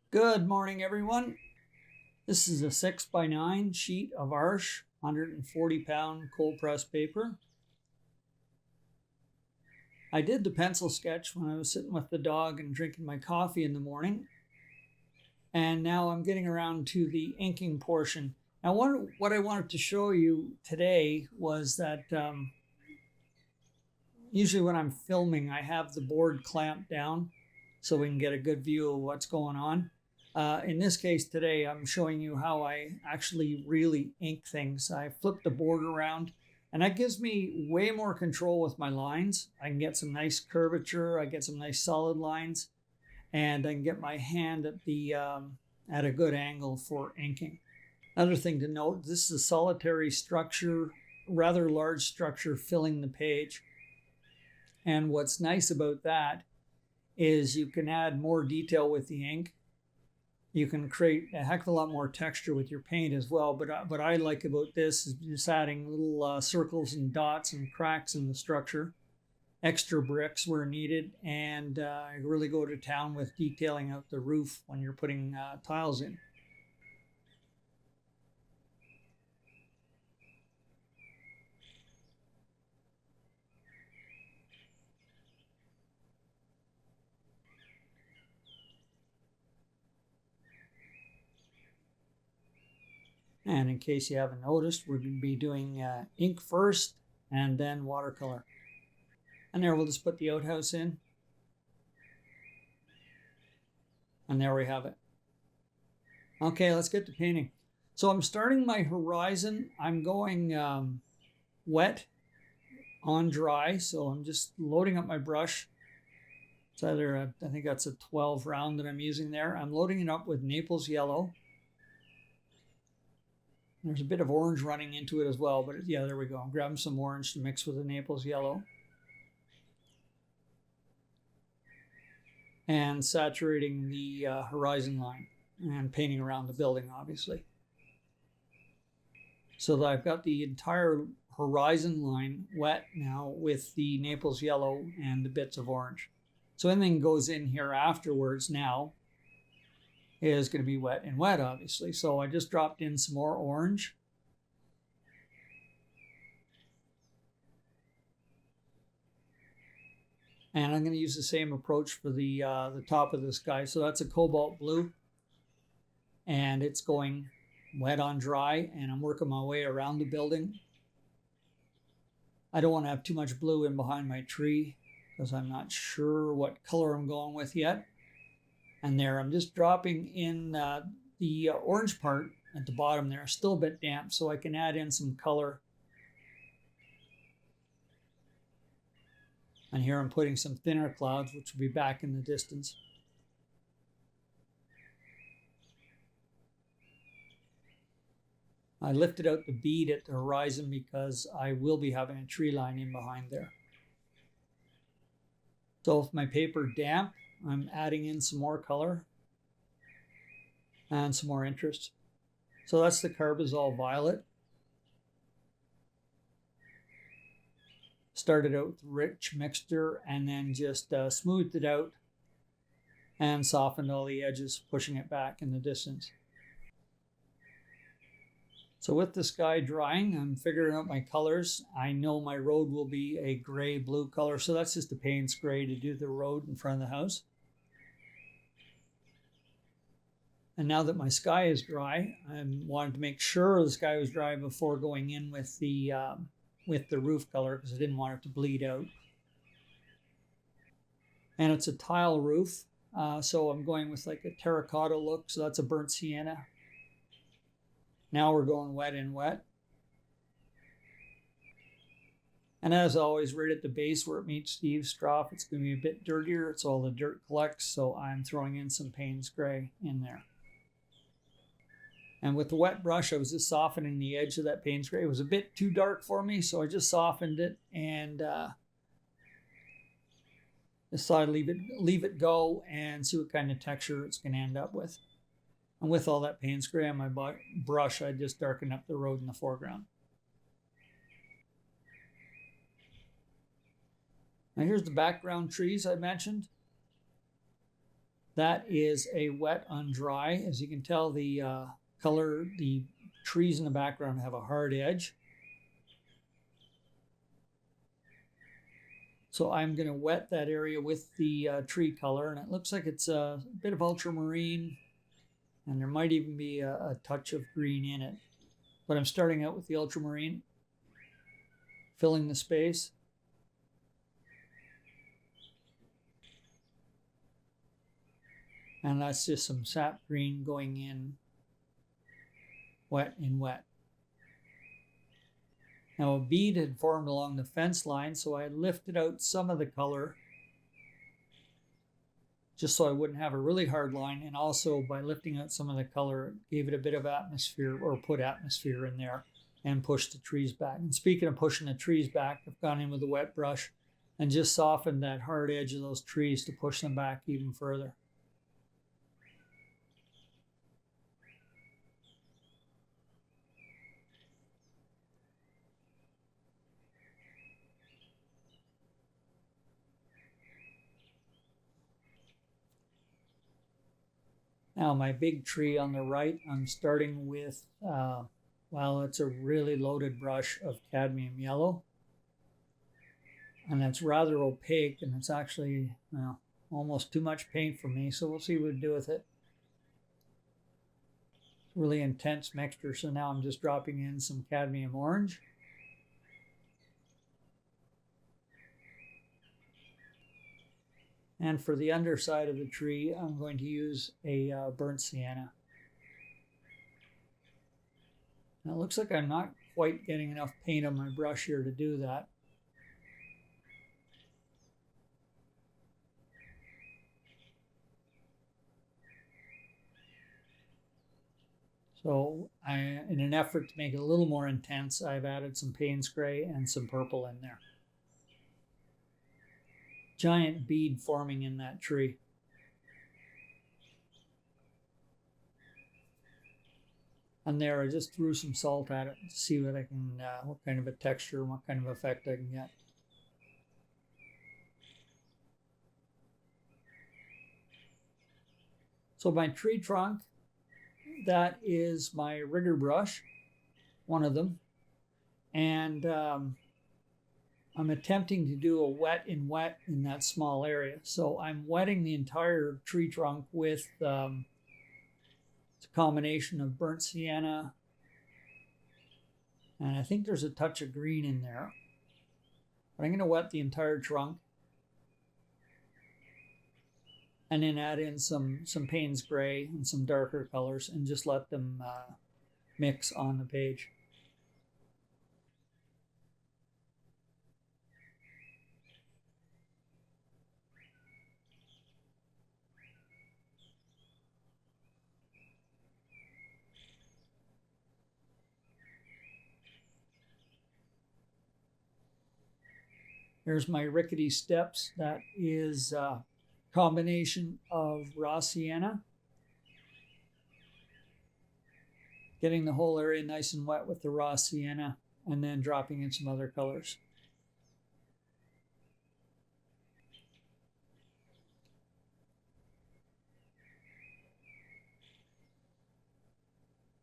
Good morning, everyone. This is a 6x9 sheet of Arch 140-pound cold press paper. I did the pencil sketch when I was sitting with the dog and drinking my coffee in the morning. And now I'm getting around to the inking portion. Now, what I wanted to show you today was that usually when I'm filming, I have the board clamped down so we can get a good view of what's going on. In this case today, I'm showing you how I actually really ink things. I flip the board around, and that gives me way more control with my lines. I can get some nice curvature, I get some nice solid lines, and I can get my hand at a good angle for inking. Another thing to note, this is a solitary structure, rather large structure filling the page. And what's nice about that is you can add more detail with the ink. You can create a heck of a lot more texture with your paint as well. But what I like about this is just adding little circles and dots and cracks in the structure, extra bricks where needed, and I really go to town with detailing out the roof when you're putting tiles in. And in case you haven't noticed, we're going to be doing ink first and then watercolor. And there we'll just put the outhouse in. And there we have it. Okay, let's get to painting. So I'm starting my horizon. I'm going wet on dry. So I'm just loading up my brush. It's either, I think that's a 12 round that I'm using there. I'm loading it up with Naples yellow. There's a bit of orange running into it as well, but yeah, there we go. I'm grabbing some orange to mix with the Naples yellow. And saturating the horizon line and painting around the building, obviously. So that I've got the entire horizon line wet now with the Naples yellow and the bits of orange. So anything goes in here afterwards now is going to be wet and wet, obviously. So I just dropped in some more orange. And I'm going to use the same approach for the top of this guy. So that's a cobalt blue. And it's going wet on dry. And I'm working my way around the building. I don't want to have too much blue in behind my tree because I'm not sure what color I'm going with yet. And there, I'm just dropping in the orange part at the bottom there, still a bit damp, so I can add in some color. And here I'm putting some thinner clouds, which will be back in the distance. I lifted out the bead at the horizon because I will be having a tree line in behind there. So with my paper damp, I'm adding in some more color and some more interest. So that's the Carbazole Violet. Started out with rich mixture and then just smoothed it out and softened all the edges, pushing it back in the distance. So with the sky drying, I'm figuring out my colors. I know my road will be a gray-blue color, so that's just the Payne's gray to do the road in front of the house. And now that my sky is dry, I wanted to make sure the sky was dry before going in with the roof color because I didn't want it to bleed out. And it's a tile roof, so I'm going with like a terracotta look, so that's a burnt sienna. Now we're going wet and wet. And as always, right at the base where it meets Steve's trough, it's going to be a bit dirtier. It's all the dirt collects, so I'm throwing in some Payne's gray in there. And with the wet brush, I was just softening the edge of that Payne's gray. It was a bit too dark for me, so I just softened it and decided leave it go and see what kind of texture it's going to end up with. And with all that Payne's gray on my brush, I just darkened up the road in the foreground. Now here's the background trees I mentioned. That is a wet on dry. As you can tell, the the trees in the background have a hard edge. So I'm going to wet that area with the tree color, and it looks like it's a bit of ultramarine, and there might even be a touch of green in it. But I'm starting out with the ultramarine, filling the space. And that's just some sap green going in wet in wet. Now a bead had formed along the fence line, so I lifted out some of the color just so I wouldn't have a really hard line, and also by lifting out some of the color, it gave it a bit of atmosphere, or put atmosphere in there, and pushed the trees back. And speaking of pushing the trees back, I've gone in with a wet brush and just softened that hard edge of those trees to push them back even further. Now my big tree on the right, I'm starting with, well, it's a really loaded brush of cadmium yellow. And that's rather opaque, and it's actually, well, almost too much paint for me, so we'll see what we do with it. Really intense mixture, so now I'm just dropping in some cadmium orange. And for the underside of the tree, I'm going to use a burnt sienna. Now it looks like I'm not quite getting enough paint on my brush here to do that. So in an effort to make it a little more intense, I've added some Payne's Gray and some purple in there. Giant bead forming in that tree. And there, I just threw some salt at it to see what I can, what kind of a texture and what kind of effect I can get. So my tree trunk, that is my rigger brush, one of them, and I'm attempting to do a wet in wet in that small area. So I'm wetting the entire tree trunk with it's a combination of burnt sienna, and I think there's a touch of green in there. But I'm going to wet the entire trunk, and then add in some Payne's Gray and some darker colors, and just let them mix on the page. Here's my rickety steps. That is a combination of raw sienna, getting the whole area nice and wet with the raw sienna, and then dropping in some other colors.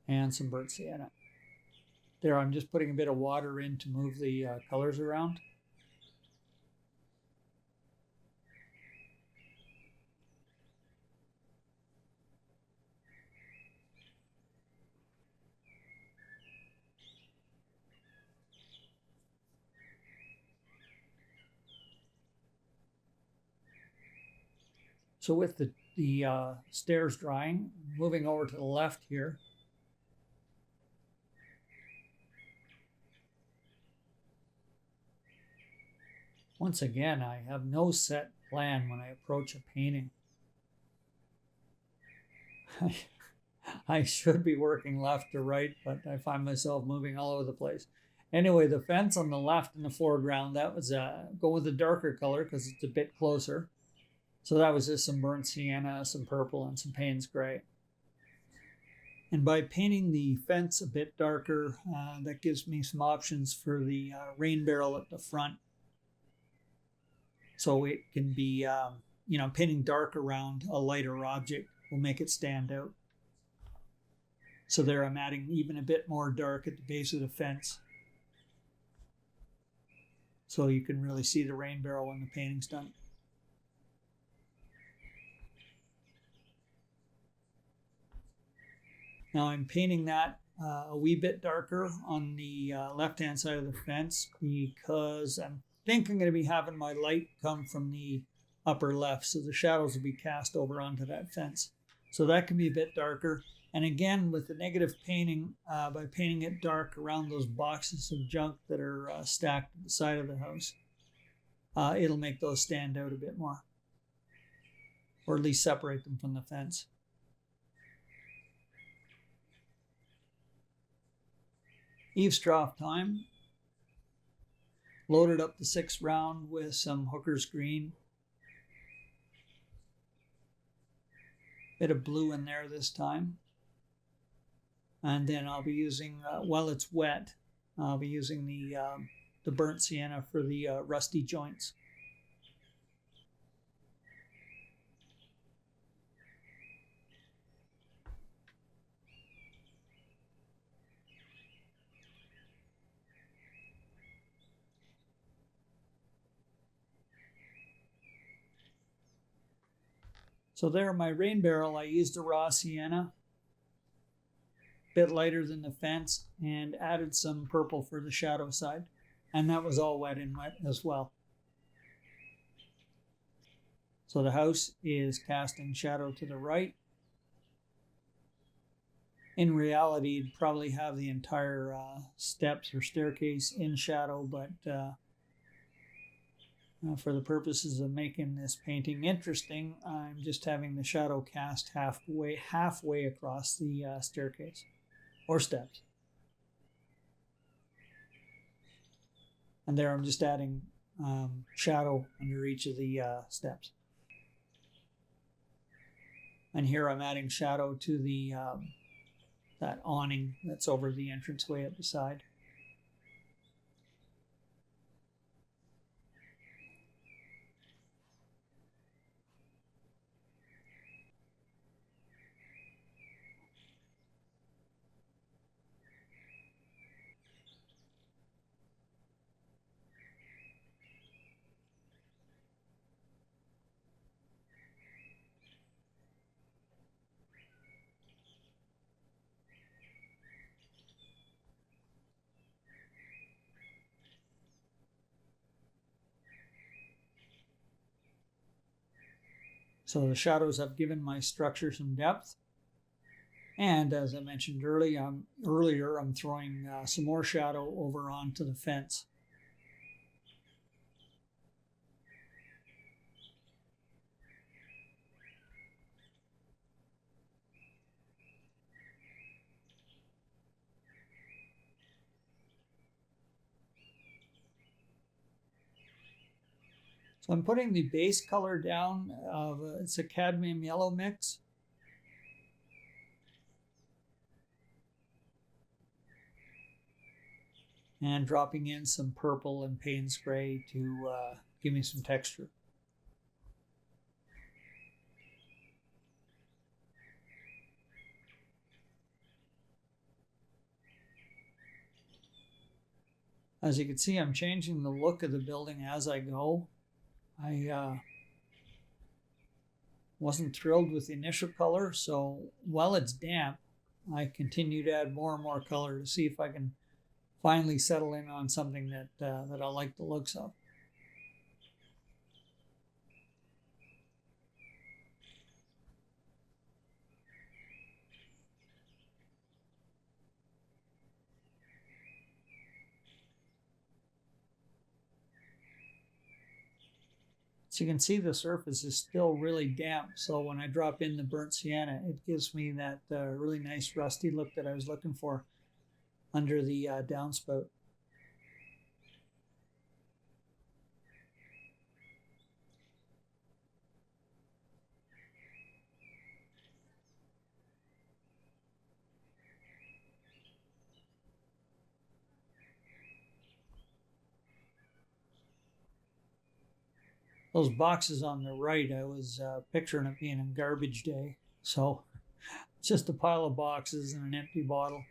And some burnt sienna. There, I'm just putting a bit of water in to move the colors around. So with the stairs drying, moving over to the left here, once again, I have no set plan when I approach a painting. I should be working left to right, but I find myself moving all over the place. Anyway, the fence on the left in the foreground, that was go with a darker color because it's a bit closer. So that was just some burnt sienna, some purple, and some Payne's Gray. And by painting the fence a bit darker, that gives me some options for the rain barrel at the front. So it can be painting dark around a lighter object will make it stand out. So there I'm adding even a bit more dark at the base of the fence, so you can really see the rain barrel when the painting's done. Now I'm painting that a wee bit darker on the left-hand side of the fence because I think I'm going to be having my light come from the upper left, so the shadows will be cast over onto that fence. So that can be a bit darker. And again, with the negative painting, by painting it dark around those boxes of junk that are stacked at the side of the house, it'll make those stand out a bit more, or at least separate them from the fence. Eaves trough time. Loaded up the 6th round with some Hooker's green. Bit of blue in there this time. And then I'll be using, while it's wet, I'll be using the burnt sienna for the rusty joints. So there, my rain barrel, I used a raw sienna, a bit lighter than the fence, and added some purple for the shadow side. And that was all wet and wet as well. So the house is casting shadow to the right. In reality, you'd probably have the entire steps or staircase in shadow, but for the purposes of making this painting interesting, I'm just having the shadow cast halfway across the staircase or steps. And there I'm just adding shadow under each of the steps. And here I'm adding shadow to the that awning that's over the entranceway at the side. So the shadows have given my structure some depth. And as I mentioned earlier, I'm throwing some more shadow over onto the fence. So I'm putting the base color down of it's a cadmium yellow mix. And dropping in some purple and Payne's gray to give me some texture. As you can see, I'm changing the look of the building as I go. I wasn't thrilled with the initial color, so while it's damp, I continue to add more and more color to see if I can finally settle in on something that I like the looks of. So you can see the surface is still really damp, so when I drop in the burnt sienna, it gives me that really nice rusty look that I was looking for under the downspout. Those boxes on the right, I was picturing it being a garbage day. So it's just a pile of boxes and an empty bottle,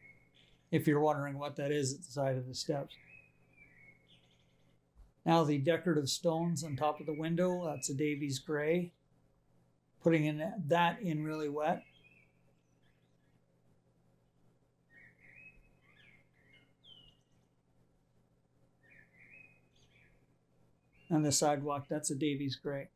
if you're wondering what that is at the side of the steps. Now the decorative stones on top of the window, that's a Davies gray. Putting that in really wet. And the sidewalk, that's a Davies gray.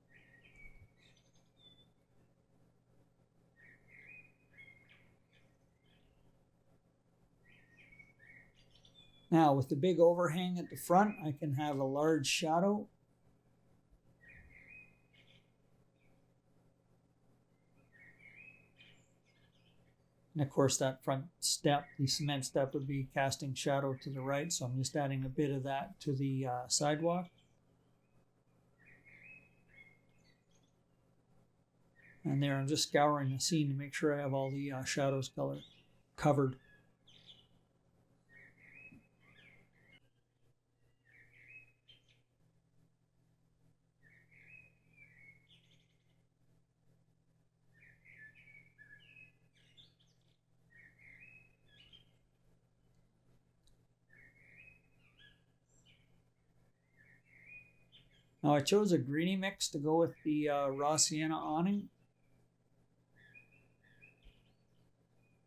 Now with the big overhang at the front, I can have a large shadow. And of course that front step, the cement step, would be casting shadow to the right. So I'm just adding a bit of that to the sidewalk. And there I'm just scouring the scene to make sure I have all the shadows covered. Now I chose a greeny mix to go with the raw sienna awning.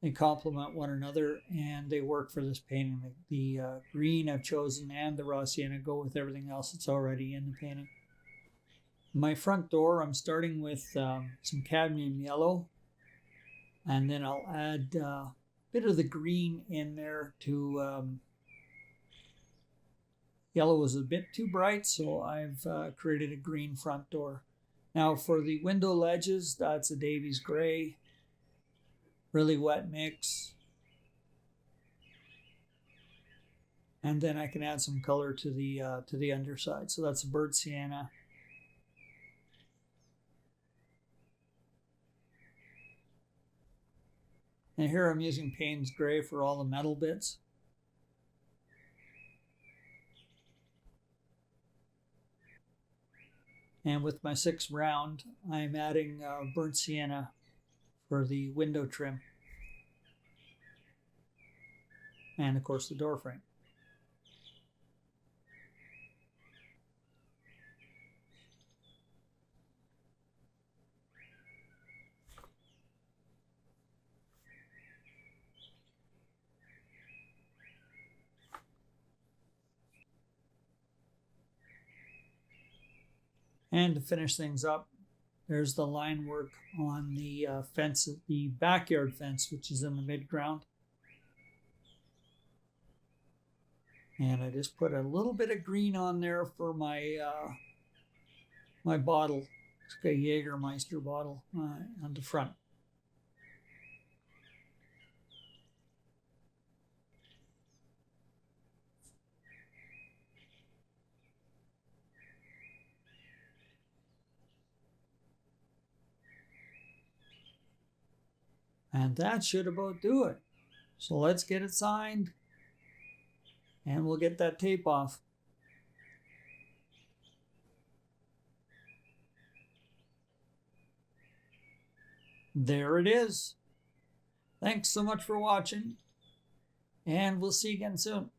They complement one another and they work for this painting. The green I've chosen and the raw sienna go with everything else that's already in the painting. My front door, I'm starting with some cadmium yellow, and then I'll add a bit of the green in there to yellow was a bit too bright, so I've created a green front door. Now for the window ledges, that's a Davies gray. Really wet mix. And then I can add some color to the underside. So that's a burnt sienna. And here I'm using Payne's gray for all the metal bits. And with my 6 round, I'm adding burnt sienna for the window trim. And of course the door frame. And to finish things up, there's the line work on the fence, the backyard fence, which is in the mid-ground. And I just put a little bit of green on there for my my bottle. It's a Jägermeister bottle on the front. And that should about do it. So let's get it signed and we'll get that tape off. There it is. Thanks so much for watching, and we'll see you again soon.